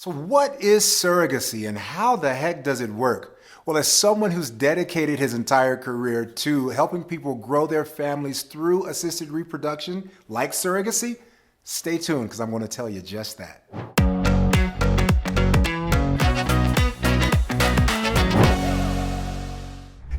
So what is surrogacy and how the heck does it work? Well, as someone who's dedicated his entire career to helping people grow their families through assisted reproduction, like surrogacy, stay tuned because I'm going to tell you just that.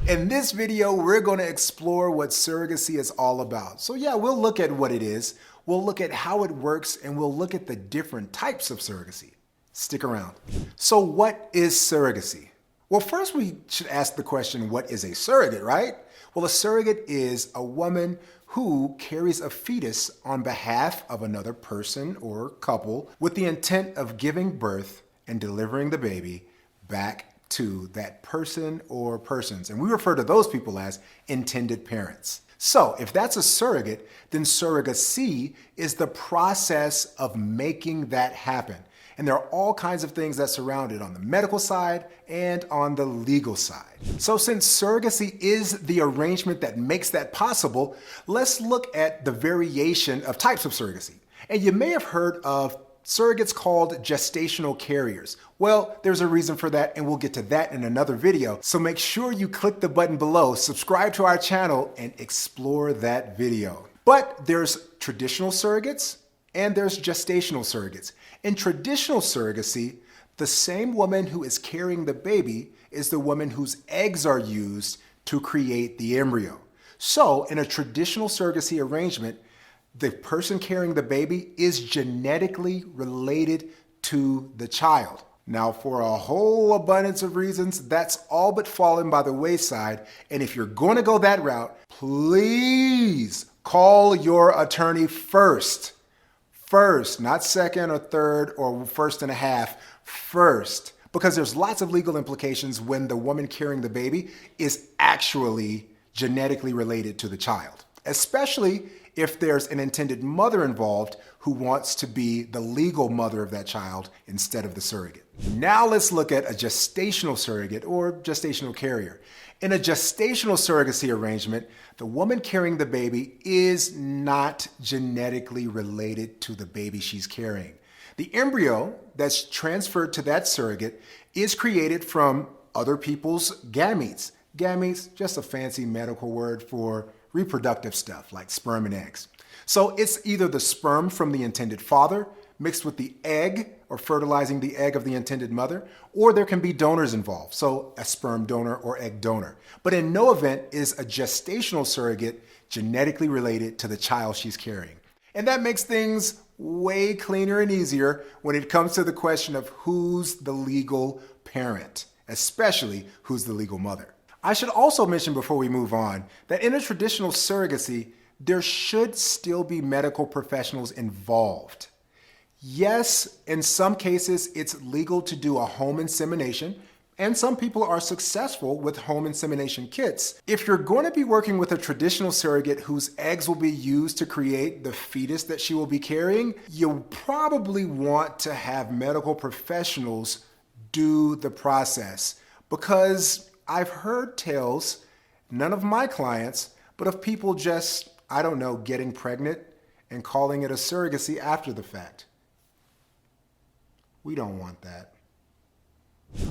In this video, we're going to explore what surrogacy is all about. So yeah, we'll look at what it is, we'll look at how it works, and we'll look at the different types of surrogacy. Stick around. So what is surrogacy? Well, first we should ask the question, what is a surrogate, right? Well, a surrogate is a woman who carries a fetus on behalf of another person or couple with the intent of giving birth and delivering the baby back to that person or persons. And we refer to those people as intended parents. So if that's a surrogate, then surrogacy is the process of making that happen. And there are all kinds of things that surround it on the medical side and on the legal side. So since surrogacy is the arrangement that makes that possible, let's look at the variation of types of surrogacy. And you may have heard of surrogates called gestational carriers. Well, there's a reason for that, and we'll get to that in another video. So make sure you click the button below, subscribe to our channel, and explore that video. But there's traditional surrogates and there's gestational surrogates. In traditional surrogacy, the same woman who is carrying the baby is the woman whose eggs are used to create the embryo. So in a traditional surrogacy arrangement, the person carrying the baby is genetically related to the child. Now, for a whole abundance of reasons, that's all but fallen by the wayside. And if you're going to go that route, please call your attorney first. First, not second or third or first and a half, first. Because there's lots of legal implications when the woman carrying the baby is actually genetically related to the child, especially if there's an intended mother involved who wants to be the legal mother of that child instead of the surrogate. Now let's look at a gestational surrogate or gestational carrier. In a gestational surrogacy arrangement, the woman carrying the baby is not genetically related to the baby she's carrying. The embryo that's transferred to that surrogate is created from other people's gametes. Gametes, just a fancy medical word for reproductive stuff like sperm and eggs. So it's either the sperm from the intended father mixed with the egg or fertilizing the egg of the intended mother, or there can be donors involved, so a sperm donor or egg donor. But in no event is a gestational surrogate genetically related to the child she's carrying. And that makes things way cleaner and easier when it comes to the question of who's the legal parent, especially who's the legal mother. I should also mention before we move on that in a traditional surrogacy, there should still be medical professionals involved. Yes, in some cases, it's legal to do a home insemination, and some people are successful with home insemination kits. If you're going to be working with a traditional surrogate whose eggs will be used to create the fetus that she will be carrying, you'll probably want to have medical professionals do the process, because I've heard tales, none of my clients, but of people just, I don't know, getting pregnant and calling it a surrogacy after the fact. We don't want that.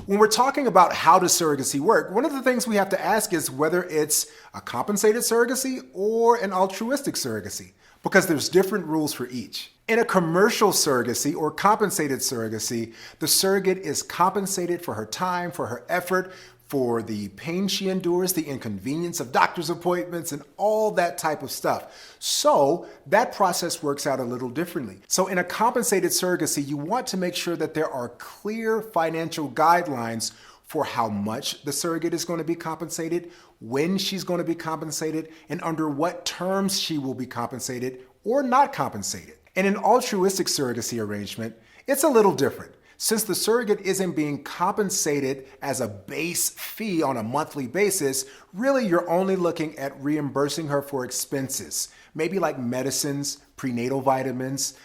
When we're talking about how does surrogacy work, one of the things we have to ask is whether it's a compensated surrogacy or an altruistic surrogacy, because there's different rules for each. In a commercial surrogacy or compensated surrogacy, the surrogate is compensated for her time, for her effort, for the pain she endures, the inconvenience of doctor's appointments, and all that type of stuff. So that process works out a little differently. So in a compensated surrogacy, you want to make sure that there are clear financial guidelines for how much the surrogate is going to be compensated, when she's going to be compensated, and under what terms she will be compensated or not compensated. In an altruistic surrogacy arrangement, it's a little different. Since the surrogate isn't being compensated as a base fee on a monthly basis, really you're only looking at reimbursing her for expenses, maybe like medicines, prenatal vitamins,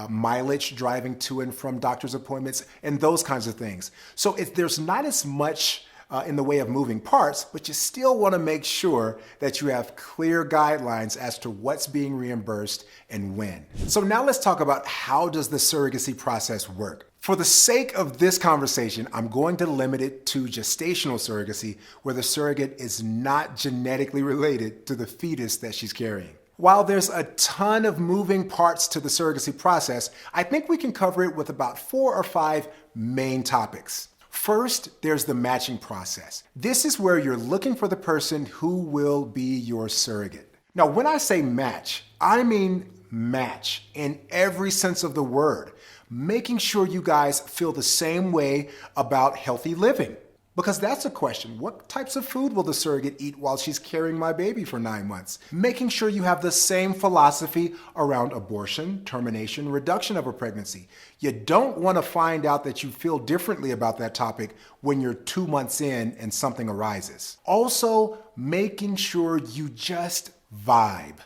mileage driving to and from doctor's appointments, and those kinds of things. So there's not as much in the way of moving parts, but you still want to make sure that you have clear guidelines as to what's being reimbursed and when. So now let's talk about how does the surrogacy process work. For the sake of this conversation, I'm going to limit it to gestational surrogacy, where the surrogate is not genetically related to the fetus that she's carrying. While there's a ton of moving parts to the surrogacy process, I think we can cover it with about 4 or 5 main topics. First, there's the matching process. This is where you're looking for the person who will be your surrogate. Now, when I say match, I mean match in every sense of the word, making sure you guys feel the same way about healthy living. Because that's a question. What types of food will the surrogate eat while she's carrying my baby for 9 months? Making sure you have the same philosophy around abortion, termination, reduction of a pregnancy. You don't want to find out that you feel differently about that topic when you're 2 months in and something arises. Also, making sure you just vibe.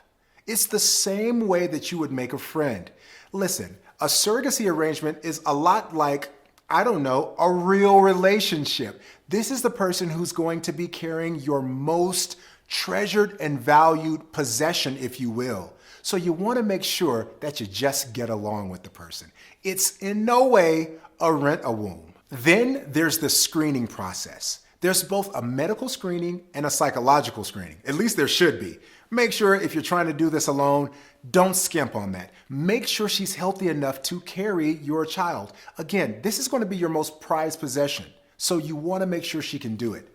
It's the same way that you would make a friend. Listen, a surrogacy arrangement is a lot like, I don't know, a real relationship. This is the person who's going to be carrying your most treasured and valued possession, if you will. So you want to make sure that you just get along with the person. It's in no way a rent-a-womb. Then there's the screening process. There's both a medical screening and a psychological screening. At least there should be. Make sure if you're trying to do this alone, don't skimp on that. Make sure she's healthy enough to carry your child. Again, this is going to be your most prized possession, so you want to make sure she can do it.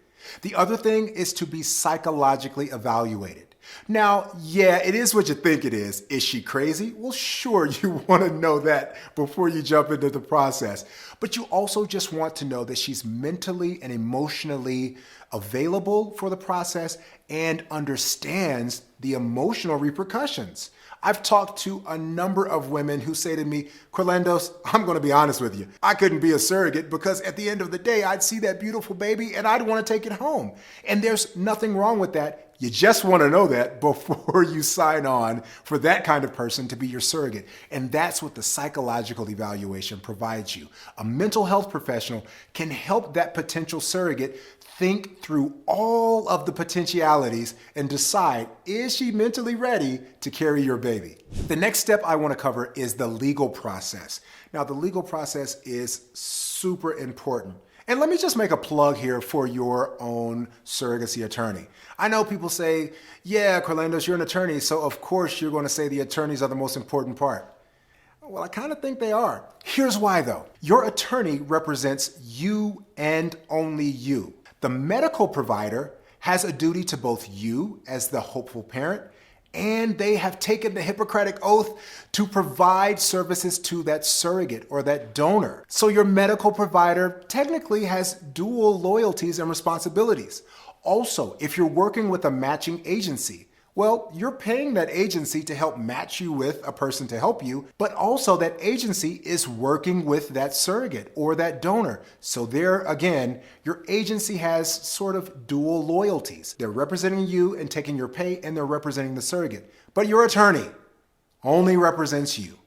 The other thing is to be psychologically evaluated. Now, yeah, it is what you think it is. Is she crazy? Well, sure, you want to know that before you jump into the process. But you also just want to know that she's mentally and emotionally available for the process and understands the emotional repercussions. I've talked to a number of women who say to me, Corlandos, I'm going to be honest with you. I couldn't be a surrogate because at the end of the day, I'd see that beautiful baby and I'd want to take it home. And there's nothing wrong with that. You just want to know that before you sign on for that kind of person to be your surrogate. And that's what the psychological evaluation provides you. A mental health professional can help that potential surrogate think through all of the potentialities and decide, is she mentally ready to carry your baby? The next step I want to cover is the legal process. Now, the legal process is super important. And let me just make a plug here for your own surrogacy attorney. I know people say, yeah, Corlandos, you're an attorney, so of course you're going to say the attorneys are the most important part. Well, I kind of think they are. Here's why though. Your attorney represents you and only you. The medical provider has a duty to both you as the hopeful parent, and they have taken the Hippocratic Oath to provide services to that surrogate or that donor. So your medical provider technically has dual loyalties and responsibilities. Also, if you're working with a matching agency, well, you're paying that agency to help match you with a person to help you, but also that agency is working with that surrogate or that donor. So there again, your agency has sort of dual loyalties. They're representing you and taking your pay, and they're representing the surrogate. But your attorney only represents you.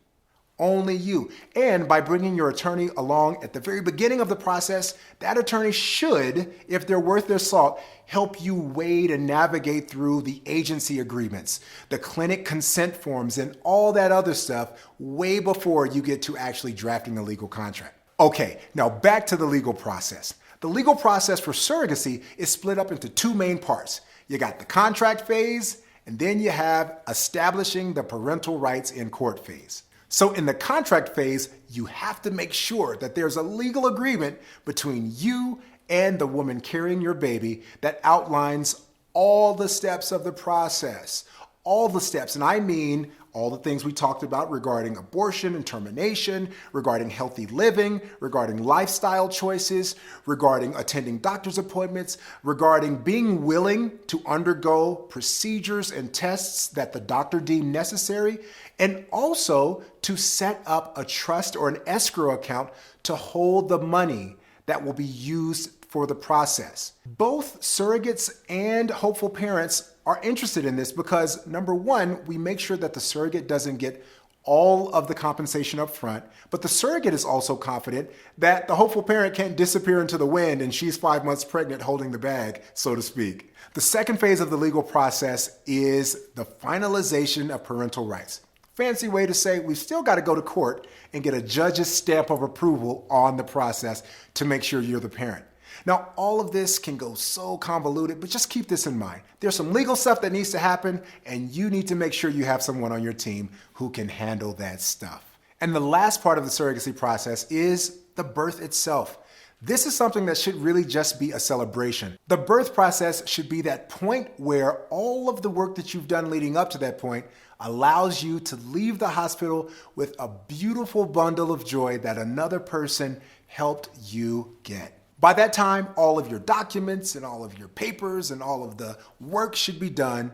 Only you. And by bringing your attorney along at the very beginning of the process, that attorney should, if they're worth their salt, help you wade and navigate through the agency agreements, the clinic consent forms, and all that other stuff way before you get to actually drafting a legal contract. Okay, now back to the legal process. The legal process for surrogacy is split up into 2 main parts. You got the contract phase, and then you have establishing the parental rights in court phase. So in the contract phase, you have to make sure that there's a legal agreement between you and the woman carrying your baby that outlines all the steps of the process. All the steps, and I mean all the things we talked about regarding abortion and termination, regarding healthy living, regarding lifestyle choices, regarding attending doctor's appointments, regarding being willing to undergo procedures and tests that the doctor deemed necessary, and also to set up a trust or an escrow account to hold the money that will be used for the process. Both surrogates and hopeful parents are interested in this because, number one, we make sure that the surrogate doesn't get all of the compensation up front, but the surrogate is also confident that the hopeful parent can't disappear into the wind and she's 5 months pregnant holding the bag, so to speak. The second phase of the legal process is the finalization of parental rights. Fancy way to say we've still got to go to court and get a judge's stamp of approval on the process to make sure you're the parent. Now, all of this can go so convoluted, but just keep this in mind. There's some legal stuff that needs to happen, and you need to make sure you have someone on your team who can handle that stuff. And the last part of the surrogacy process is the birth itself. This is something that should really just be a celebration. The birth process should be that point where all of the work that you've done leading up to that point allows you to leave the hospital with a beautiful bundle of joy that another person helped you get. By that time, all of your documents and all of your papers and all of the work should be done,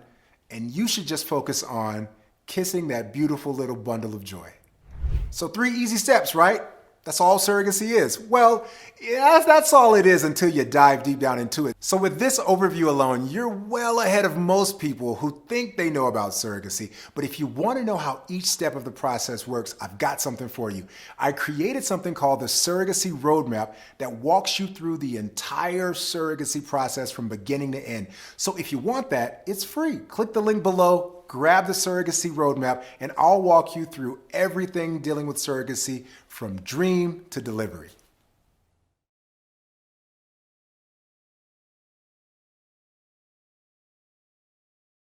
and you should just focus on kissing that beautiful little bundle of joy. So 3 easy steps, right? That's all surrogacy is. Well, yeah, that's all it is until you dive deep down into it. So with this overview alone, you're well ahead of most people who think they know about surrogacy. But if you want to know how each step of the process works, I've got something for you. I created something called the Surrogacy Roadmap that walks you through the entire surrogacy process from beginning to end. So if you want that, it's free. Click the link below. Grab the Surrogacy Roadmap, and I'll walk you through everything dealing with surrogacy from dream to delivery.